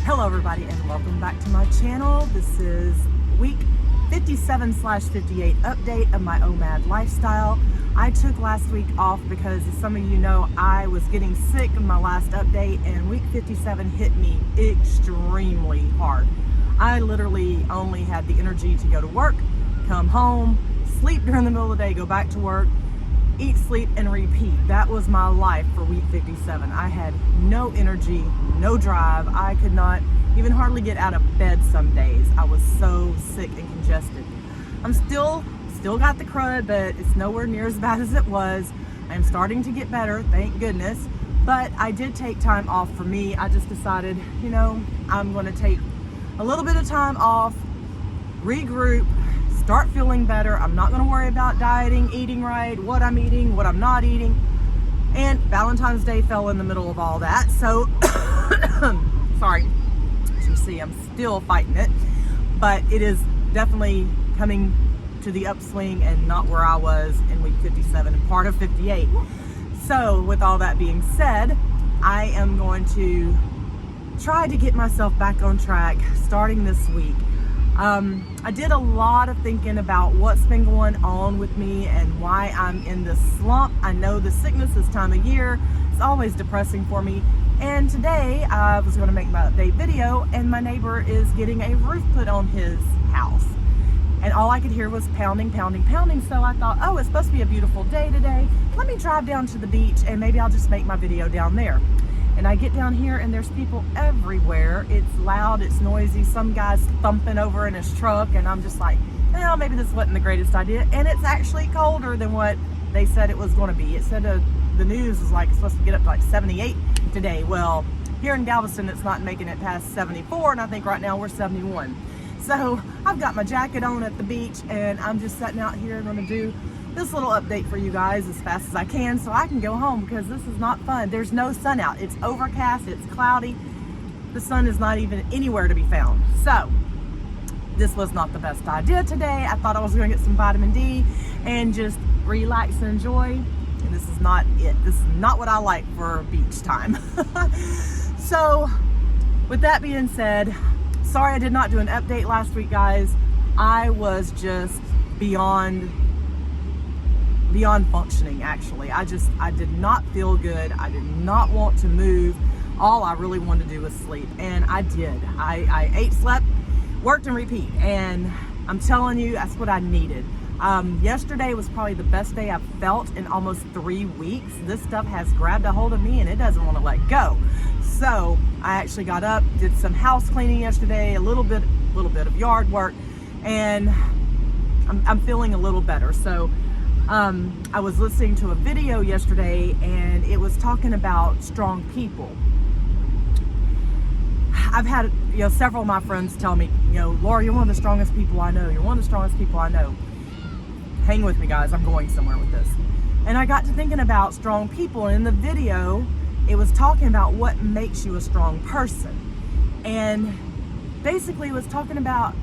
Hello everybody and welcome back to my channel. This is week 57/58 update of my OMAD lifestyle. I took last week off because, as some of you know, I was getting sick in my last update, and week 57 hit me extremely hard. I literally only had the energy to go to work, come home, sleep during the middle of the day, go back to work, eat, sleep, and repeat. That was my life for week 57. I had no energy, no drive. I could not even hardly get out of bed some days. I was so sick and congested. I'm still got the crud, but it's nowhere near as bad as it was. I'm starting to get better, thank goodness. But I did take time off for me. I just decided, you know, I'm going to take a little bit of time off, regroup, start feeling better. I'm not going to worry about dieting, eating right, what I'm eating, what I'm not eating. And Valentine's Day fell in the middle of all that. So, sorry, as you see, I'm still fighting it. But it is definitely coming to the upswing and not where I was in week 57 and part of 58. So, with all that being said, I am going to try to get myself back on track starting this week. I did a lot of thinking about what's been going on with me and why I'm in this slump. I know the sickness this time of year is always depressing for me. And today I was going to make my update video, and my neighbor is getting a roof put on his house. And all I could hear was pounding, pounding, pounding. So I thought, oh, it's supposed to be a beautiful day today. Let me drive down to the beach and maybe I'll just make my video down there. And I get down here and there's people everywhere. It's loud, it's noisy. Some guy's thumping over in his truck, and I'm just like, well, maybe this wasn't the greatest idea. And it's actually colder than what they said it was going to be. It said the news is like it's supposed to get up to like 78 today. Well, here in Galveston, it's not making it past 74, and I think right now we're 71. So I've got my jacket on at the beach, and I'm just sitting out here going to do this little update for you guys as fast as I can so I can go home, because this is not fun. There's no sun out. It's overcast, it's cloudy. The sun is not even anywhere to be found. So this was not the best idea today. I thought I was going to get some vitamin D and just relax and enjoy, and this is not it. This is not what I like for beach time. So with that being said, sorry I did not do an update last week, guys. I was just beyond functioning, actually. I did not feel good. I did not want to move. All I really wanted to do was sleep, and I did. I ate, slept, worked, and repeat, and I'm telling you, that's what I needed. Yesterday was probably the best day I've felt in almost 3 weeks. This stuff has grabbed a hold of me and it doesn't want to let go. So I actually got up, did some house cleaning yesterday, a little bit of yard work, and I'm feeling a little better. So I was listening to a video yesterday, and it was talking about strong people. I've had, several of my friends tell me, Laura, you're one of the strongest people I know. You're one of the strongest people I know. Hang with me, guys. I'm going somewhere with this. And I got to thinking about strong people, and in the video, it was talking about what makes you a strong person. And basically it was talking about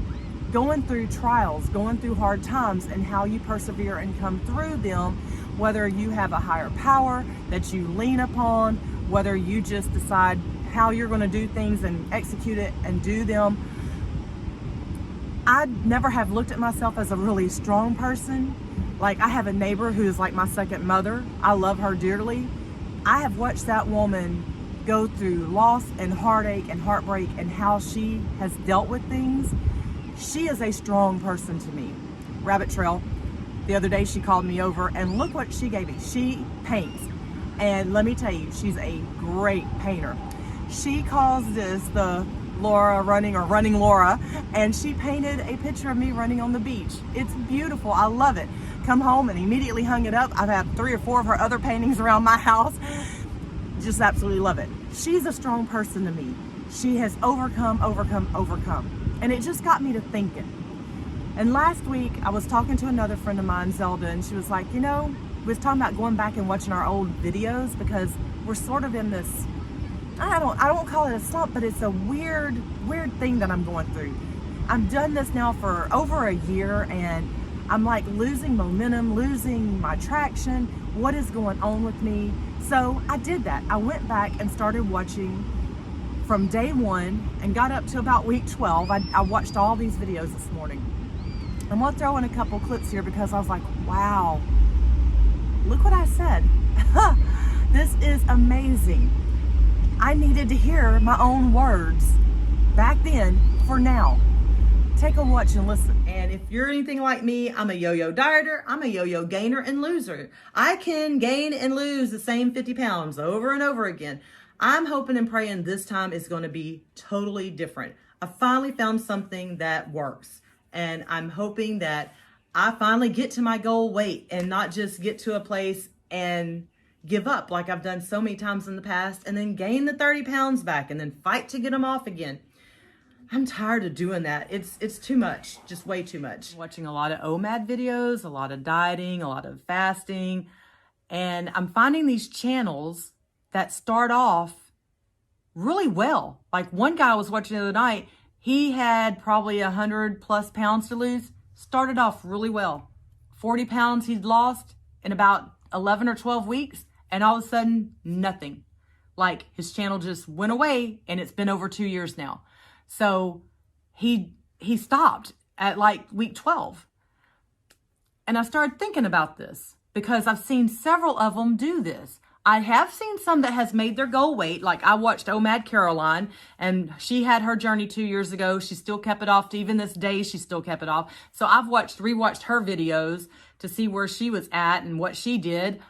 going through trials, going through hard times, and how you persevere and come through them, whether you have a higher power that you lean upon, whether you just decide how you're going to do things and execute it and do them. I never have looked at myself as a really strong person. Like, I have a neighbor who's like my second mother. I love her dearly. I have watched that woman go through loss and heartache and heartbreak, and how she has dealt with things. She is a strong person to me. Rabbit trail. The other day she called me over, and look what she gave me. She paints. And let me tell you, she's a great painter. She calls this the Laura running, or running Laura, and she painted a picture of me running on the beach. It's beautiful. I love it. Come home and immediately hung it up. I've had 3 or 4 of her other paintings around my house. Just absolutely love it. She's a strong person to me. She has overcome. And it just got me to thinking. And last week I was talking to another friend of mine, Zelda, and she was like, we was talking about going back and watching our old videos, because we're sort of in this, I don't call it a slump, but it's a weird thing that I'm going through. I've done this now for over a year, and I'm like losing momentum, losing my traction. What is going on with me? So I did that. I went back and started watching from day one and got up to about week 12. I watched all these videos this morning. I'm gonna throw in a couple clips here because I was like, wow, look what I said. This is amazing. I needed to hear my own words back then for now. Take a watch and listen. And if you're anything like me, I'm a yo-yo dieter. I'm a yo-yo gainer and loser. I can gain and lose the same 50 pounds over and over again. I'm hoping and praying this time is going to be totally different. I finally found something that works. And I'm hoping that I finally get to my goal weight and not just get to a place and give up like I've done so many times in the past and then gain the 30 pounds back and then fight to get them off again. I'm tired of doing that. It's too much, just way too much. Watching a lot of OMAD videos, a lot of dieting, a lot of fasting, and I'm finding these channels that start off really well. Like one guy I was watching the other night, he had probably 100+ pounds to lose, started off really well. 40 pounds he'd lost in about 11 or 12 weeks, and all of a sudden, nothing. Like his channel just went away, and it's been over 2 years now. So he stopped at like week 12. And I started thinking about this because I've seen several of them do this. I have seen some that has made their goal weight. Like I watched OMAD Caroline, and she had her journey 2 years ago. She still kept it off to even this day. She still kept it off. So I've rewatched her videos to see where she was at and what she did.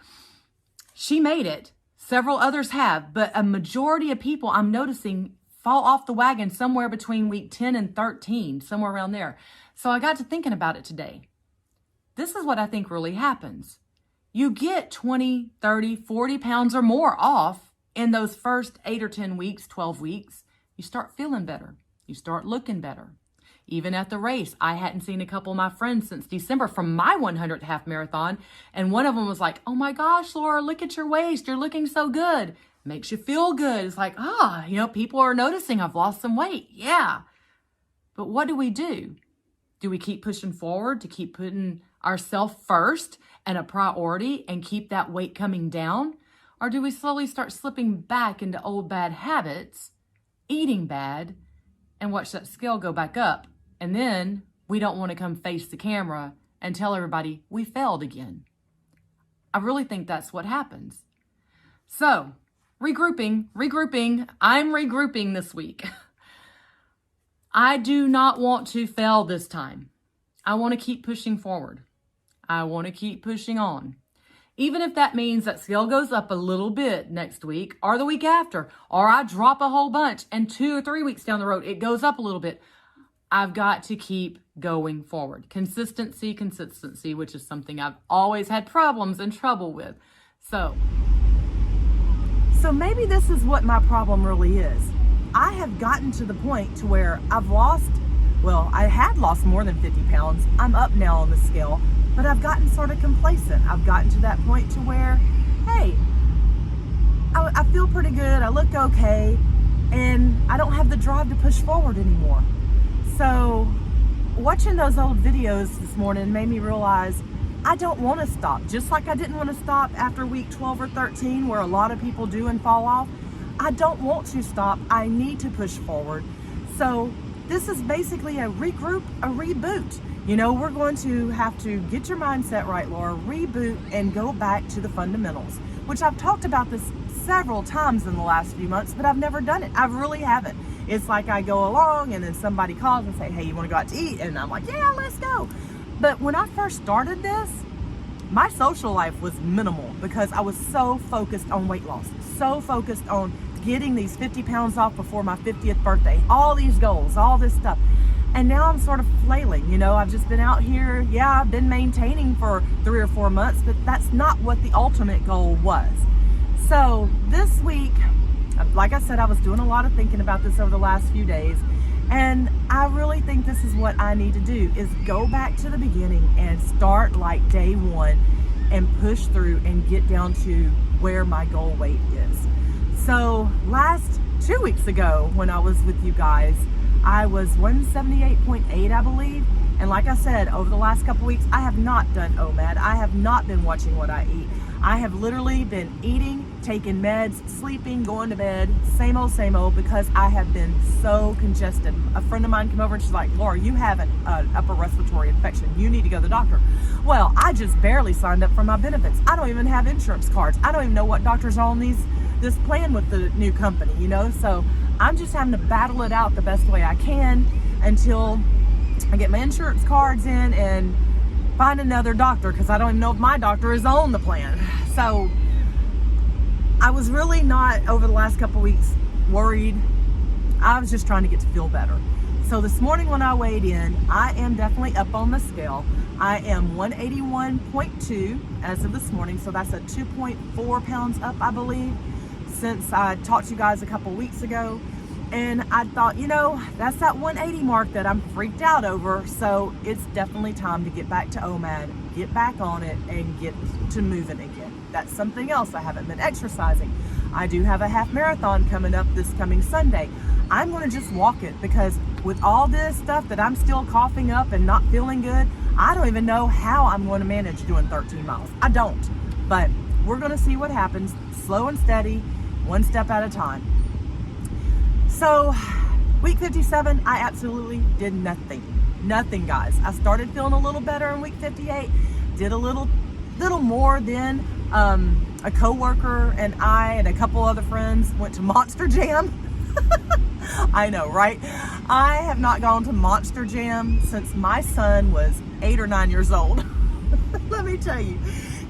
She made it. Several others have, but a majority of people I'm noticing fall off the wagon somewhere between week 10 and 13, somewhere around there. So I got to thinking about it today. This is what I think really happens. You get 20, 30, 40 pounds or more off in those first 8 or 10 weeks, 12 weeks. You start feeling better. You start looking better. Even at the race, I hadn't seen a couple of my friends since December from my 100th half marathon. And one of them was like, oh my gosh, Laura, look at your waist. You're looking so good. Makes you feel good. It's like, people are noticing I've lost some weight. Yeah. But what do? Do we keep pushing forward to keep putting ourselves first and a priority and keep that weight coming down? Or do we slowly start slipping back into old bad habits, eating bad, and watch that scale go back up? And then we don't want to come face the camera and tell everybody we failed again. I really think that's what happens. So, regrouping. I'm regrouping this week. I do not want to fail this time. I want to keep pushing forward. I want to keep pushing on. Even if that means that scale goes up a little bit next week or the week after, or I drop a whole bunch and 2 or 3 weeks down the road, it goes up a little bit. I've got to keep going forward. Consistency, which is something I've always had problems and trouble with. So maybe this is what my problem really is. I have gotten to the point to where I had lost more than 50 pounds. I'm up now on the scale, but I've gotten sort of complacent. I've gotten to that point to where, hey, I feel pretty good. I look okay, and I don't have the drive to push forward anymore. So watching those old videos this morning made me realize I don't want to stop. Just like I didn't want to stop after week 12 or 13, where a lot of people do and fall off. I don't want to stop. I need to push forward. So this is basically a regroup, a reboot. We're going to have to get your mindset right, Laura, reboot and go back to the fundamentals, which I've talked about this several times in the last few months, but I've never done it. I really haven't. It's like I go along and then somebody calls and say, hey, you want to go out to eat? And I'm like, yeah, let's go. But when I first started this, my social life was minimal because I was so focused on weight loss, so focused on getting these 50 pounds off before my 50th birthday, all these goals, all this stuff. And now I'm sort of flailing. I've just been out here. Yeah, I've been maintaining for 3 or 4 months, but that's not what the ultimate goal was. So this week, like I said, I was doing a lot of thinking about this over the last few days. And I really think this is what I need to do, is go back to the beginning and start like day one and push through and get down to where my goal weight is. So last 2 weeks ago when I was with you guys, I was 178.8, I believe. And like I said, over the last couple weeks, I have not done OMAD. I have not been watching what I eat. I have literally been eating taking meds, sleeping, going to bed, same old, because I have been so congested. A friend of mine came over and she's like, Laura, you have an upper respiratory infection. You need to go to the doctor. Well, I just barely signed up for my benefits. I don't even have insurance cards. I don't even know what doctors are on this plan with the new company, you know? So I'm just having to battle it out the best way I can until I get my insurance cards in and find another doctor, because I don't even know if my doctor is on the plan. So I was really not, over the last couple weeks, worried. I was just trying to get to feel better. So this morning when I weighed in, I am definitely up on the scale. I am 181.2 as of this morning, so that's a 2.4 pounds up, I believe, since I talked to you guys a couple weeks ago. And I thought, you know, that's that 180 mark that I'm freaked out over. So it's definitely time to get back to OMAD, get back on it, and get to moving again. That's something else. I haven't been exercising. I do have a half marathon coming up this coming Sunday. I'm going to just walk it, because with all this stuff that I'm still coughing up and not feeling good, I don't even know how I'm going to manage doing 13 miles. I don't. But we're going to see what happens, slow and steady, one step at a time. So week 57, I absolutely did nothing. Nothing, guys. I started feeling a little better in week 58, did a little more then. A coworker and I and a couple other friends went to Monster Jam. I know, right? I have not gone to Monster Jam since my son was 8 or 9 years old. Let me tell you,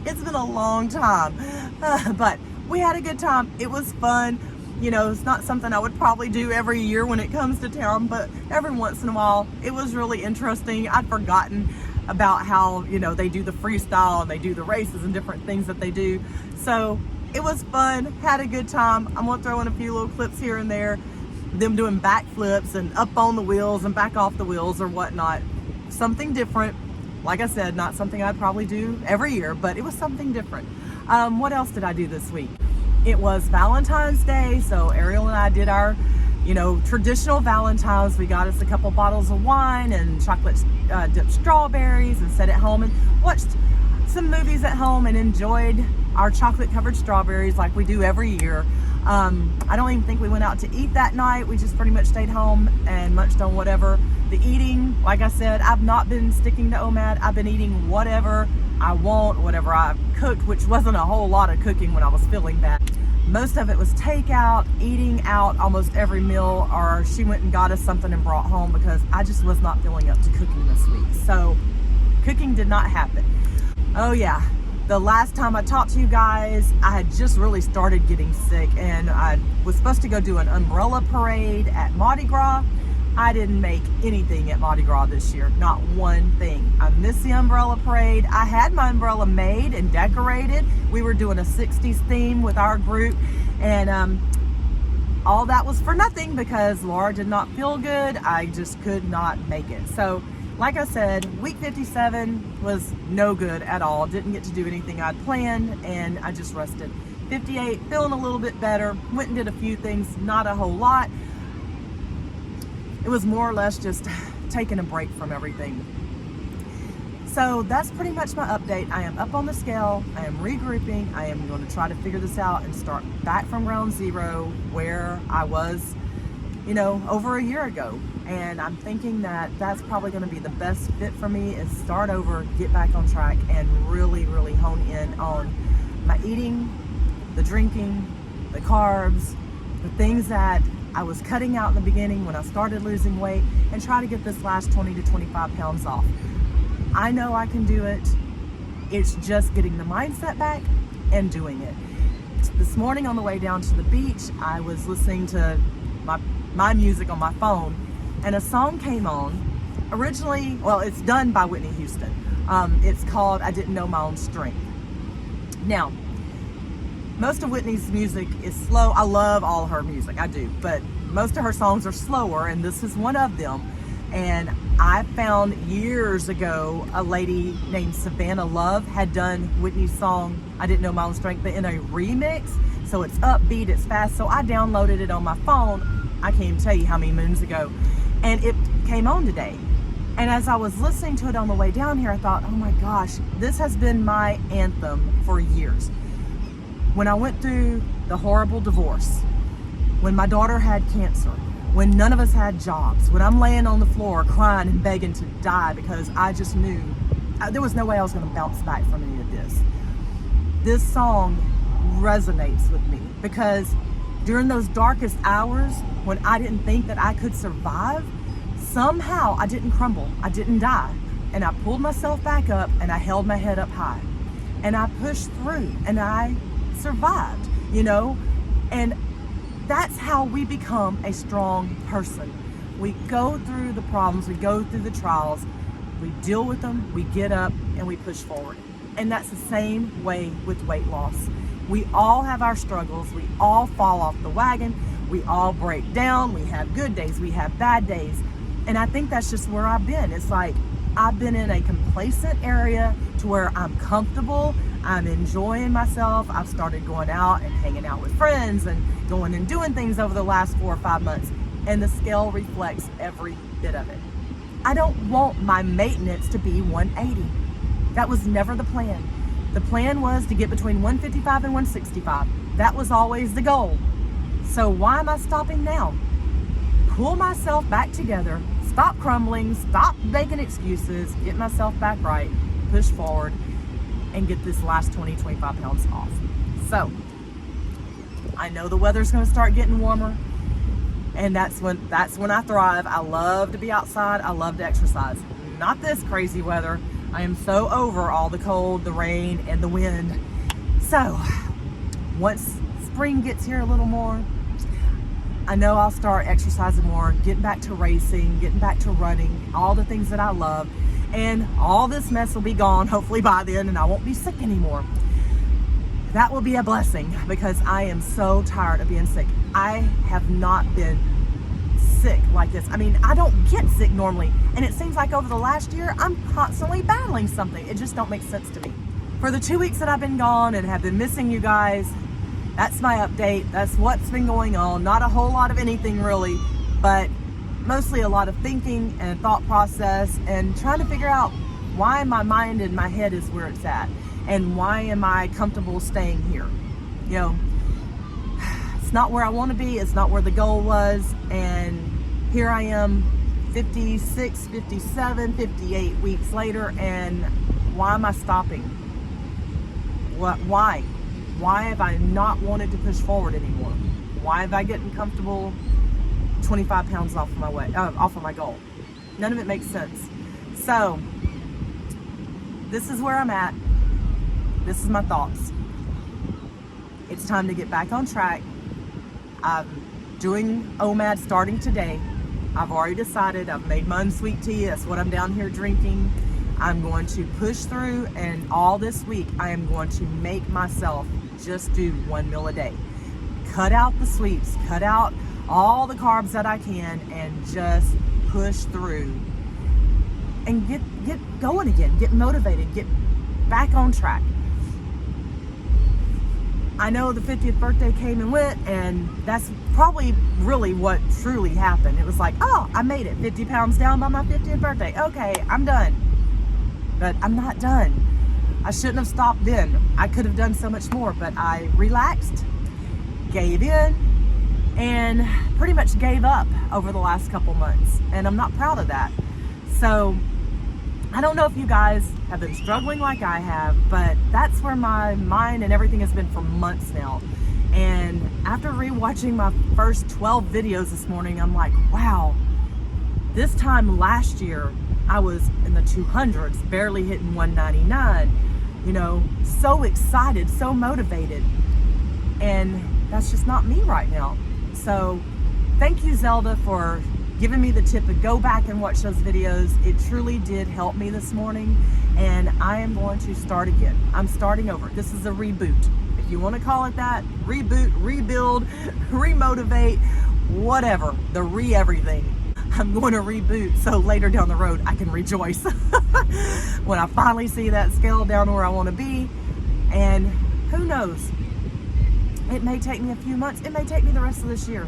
it's been a long time. But we had a good time. It was fun. You know, it's not something I would probably do every year when it comes to town, but every once in a while, it was really interesting. I'd forgotten about how, you know, they do the freestyle and they do the races and different things that they do. So it was fun, had a good time. I'm gonna throw in a few little clips here and there, them doing backflips and up on the wheels and back off the wheels or whatnot. Something different. Like I said, not something I'd probably do every year, but it was something different. What else did I do this week? It was Valentine's Day, so Ariel and I did our, you know, traditional Valentine's. We got us a couple bottles of wine and chocolate dipped strawberries and sat at home and watched some movies at home and enjoyed our chocolate covered strawberries like we do every year. I don't even think we went out to eat that night. We just pretty much stayed home and munched on whatever. The eating, like I said, I've not been sticking to OMAD. I've been eating whatever I want, whatever I've cooked, which wasn't a whole lot of cooking when I was feeling bad. Most of it was takeout, eating out almost every meal, or she went and got us something and brought home, because I just was not feeling up to cooking this week. So cooking did not happen. Oh yeah, the last time I talked to you guys, I had just really started getting sick, and I was supposed to go do an umbrella parade at Mardi Gras. I didn't make anything at Mardi Gras this year, not one thing. I missed the umbrella parade. I had my umbrella made and decorated. We were doing a 60s theme with our group, and all that was for nothing because Laura did not feel good. I just could not make it. So like I said, week 57 was no good at all. Didn't get to do anything I'd planned, and I just rested. 58, feeling a little bit better. Went and did a few things, not a whole lot. It was more or less just taking a break from everything. So that's pretty much my update. I am up on the scale. I am regrouping. I am going to try to figure this out and start back from ground zero where I was, you know, over a year ago. And I'm thinking that that's probably going to be the best fit for me, is start over, get back on track, and really, really hone in on my eating, the drinking, the carbs, the things that I was cutting out in the beginning when I started losing weight, and try to get this last 20 to 25 pounds off. I know I can do it. It's just getting the mindset back and doing it. This morning on the way down to the beach, I was listening to my music on my phone, and a song came on. Originally, well, it's done by Whitney Houston. It's called I Didn't Know My Own Strength. Now, most of Whitney's music is slow. I love all her music, I do, but most of her songs are slower, and this is one of them. And I found years ago a lady named Savannah Love had done Whitney's song I Didn't Know My Own Strength, but in a remix. So it's upbeat, it's fast. So I downloaded it on my phone. I can't even tell you how many moons ago, and it came on today. And as I was listening to it on the way down here, I thought, oh my gosh, this has been my anthem for years. When I went through the horrible divorce, when my daughter had cancer, when none of us had jobs, when I'm laying on the floor crying and begging to die because I just knew there was no way I was going to bounce back from any of this. This song resonates with me because during those darkest hours when I didn't think that I could survive, somehow I didn't crumble, I didn't die. And I pulled myself back up and I held my head up high. And I pushed through and I survived, you know? And that's how we become a strong person. We go through the problems, we go through the trials, we deal with them, we get up and we push forward. And that's the same way with weight loss. We all have our struggles, we all fall off the wagon, we all break down, we have good days, we have bad days. And I think that's just where I've been. It's like I've been in a complacent area to where I'm comfortable, I'm enjoying myself. I've started going out and hanging out with friends and going and doing things over the last 4 or 5 months. And the scale reflects every bit of it. I don't want my maintenance to be 180. That was never the plan. The plan was to get between 155 and 165. That was always the goal. So why am I stopping now? Pull myself back together, stop crumbling, stop making excuses, get myself back right, push forward, and get this last 20, 25 pounds off. So I know the weather's going to start getting warmer, and that's when I thrive. I love to be outside. I love to exercise. Not this crazy weather. I am so over all the cold, the rain, and the wind. So once spring gets here a little more, I know I'll start exercising more, getting back to racing, getting back to running, all the things that I love. And all this mess will be gone, hopefully by then, and I won't be sick anymore. That will be a blessing because I am so tired of being sick. I have not been sick like this. I mean, I don't get sick normally, and it seems like over the last year, I'm constantly battling something. It just don't make sense to me. For the 2 weeks that I've been gone and have been missing you guys, that's my update. That's what's been going on. Not a whole lot of anything really, but mostly a lot of thinking and thought process and trying to figure out why my mind and my head is where it's at and why am I comfortable staying here. You know, it's not where I want to be. It's not where the goal was. And here I am 56, 57, 58 weeks later, and why am I stopping? Why? Why have I not wanted to push forward anymore? Why have I gotten comfortable 25 pounds off of my goal? None of it makes sense. So this is where I'm at. This is my thoughts. It's time to get back on track. I'm doing OMAD starting today. I've already decided. I've made my unsweet tea. That's what I'm down here drinking. I'm going to push through, and all this week I am going to make myself just do 1 meal a day. Cut out the sweets, cut out all the carbs that I can, and just push through and get going again, get motivated, get back on track. I know the 50th birthday came and went, and that's probably really what truly happened. It was like, oh, I made it 50 pounds down by my 50th birthday. Okay, I'm done. But I'm not done. I shouldn't have stopped then. I could have done so much more, but I relaxed, gave in, and pretty much gave up over the last couple months. And I'm not proud of that. So I don't know if you guys have been struggling like I have, but that's where my mind and everything has been for months now. And after rewatching my first 12 videos this morning, I'm like, wow, this time last year, I was in the 200s, barely hitting 199, you know, so excited, so motivated. And that's just not me right now. So thank you, Zelda, for giving me the tip to go back and watch those videos. It truly did help me this morning, and I am going to start again. I'm starting over. This is a reboot. If you want to call it that, reboot, rebuild, remotivate, whatever, the everything. I'm going to reboot so later down the road I can rejoice when I finally see that scale down where I want to be. And who knows, it may take me a few months, it may take me the rest of this year,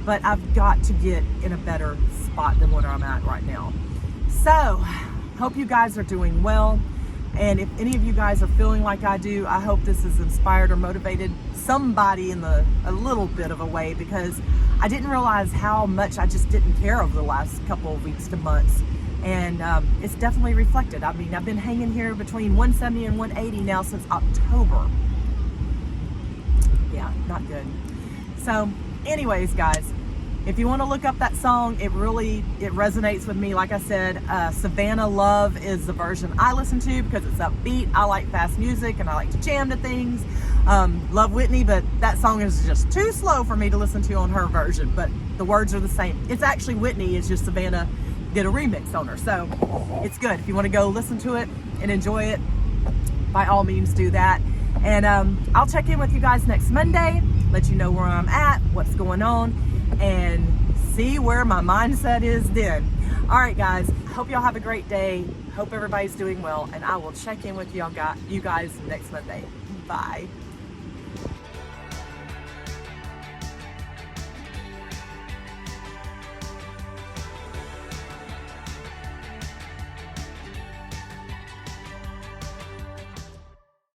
but I've got to get in a better spot than where I'm at right now. So hope you guys are doing well. And if any of you guys are feeling like I do, I hope this has inspired or motivated somebody in a little bit of a way, because I didn't realize how much I just didn't care over the last couple of weeks to months. And it's definitely reflected. I mean, I've been hanging here between 170 and 180 now since October. Yeah, not good. So anyways, guys, if you want to look up that song, it resonates with me. Like I said, Savannah Love is the version I listen to because it's upbeat. I like fast music and I like to jam to things. Love Whitney, but that song is just too slow for me to listen to on her version, but the words are the same. It's actually Whitney, it's just Savannah did a remix on her. So it's good. If you want to go listen to it and enjoy it, by all means do that. And I'll check in with you guys next Monday, let you know where I'm at, what's going on, and see where my mindset is then. All right, guys, hope y'all have a great day. Hope everybody's doing well, and I will check in with you guys next Monday. Bye.